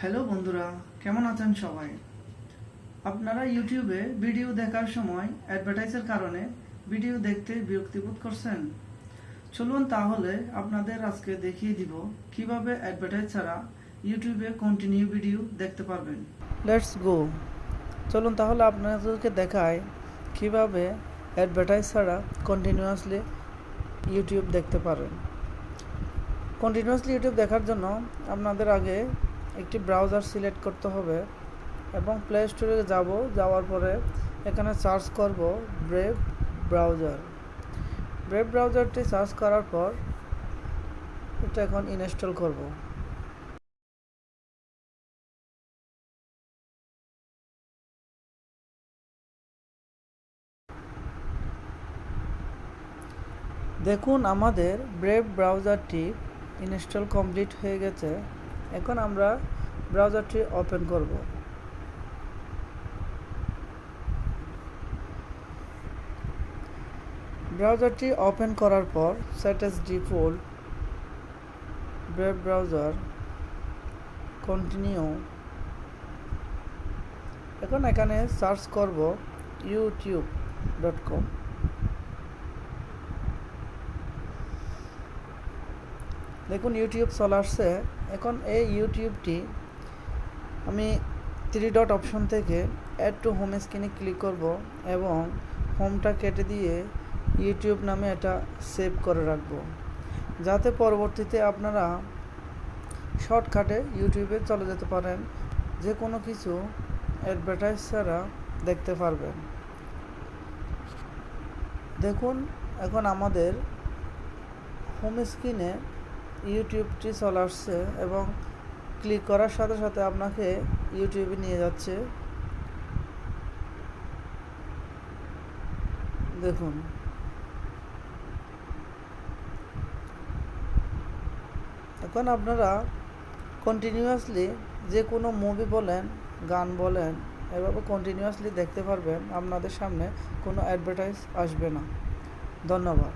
Hello বন্ধুরা, কেমন আছেন সবাই? আপনারা ইউটিউবে ভিডিও দেখার সময় অ্যাডভার্টাইজের কারণে ভিডিও দেখতে বিরক্তিবোধ করছেন? চলুন তাহলে আপনাদের আজকে দেখিয়ে দিব কিভাবে অ্যাডভার্টাইজ ছাড়া ইউটিউবে কন্টিনিউ ভিডিও দেখতে পারবেন। Let's go. চলুন তাহলে আপনাদেরকে দেখাই কিভাবে অ্যাডভার্টাইজ ছাড়া কন্টিনিউয়াসলি ইউটিউব দেখতে পারেন। কন্টিনিউয়াসলি ইউটিউব দেখার জন্য আপনাদের আগে একটি ব্রাউজার সিলেক্ট করতে হবে এবং প্লে স্টোরে যাওয়ার পরে এখানে সার্চ করব ব্রেভ ব্রাউজারটি সার্চ করার পর এটা এখন ইনস্টল করব। দেখুন আমাদের ব্রেভ ব্রাউজারটি ইনস্টল কমপ্লিট হয়ে গেছে। এখন আমরা ব্রাউজারটি ওপেন করব। ব্রাউজারটি ওপেন করার পর set as default brave browser continue. এখন এখানে সার্চ করব youtube.com। দেখুন ইউটিউব চলে আসছে। এখন এই ইউটিউবটি আমি 3 ডট অপশন থেকে অ্যাড টু হোম স্ক্রিনে ক্লিক করব এবং হোমটা কেটে দিয়ে ইউটিউব নামে এটা সেভ করে রাখবো, যাতে পরবর্তীতে আপনারা শর্টকাটে ইউটিউবে চলে যেতে পারেন, যে কোনো কিছু অ্যাডভার্টাইজ ছাড়া দেখতে পারবেন। দেখুন এখন আমাদের হোম স্ক্রিনে ইউটিউবটি চলে আসছে এবং ক্লিক করার সাথে সাথে আপনাকে ইউটিউবে নিয়ে যাচ্ছে। দেখুন এখন আপনারা কন্টিনিউয়াসলি যে কোনো মুভি বলেন, গান বলেন, এভাবে কন্টিনিউয়াসলি দেখতে পারবেন। আপনাদের সামনে কোনো অ্যাডভার্টাইজ আসবে না। ধন্যবাদ।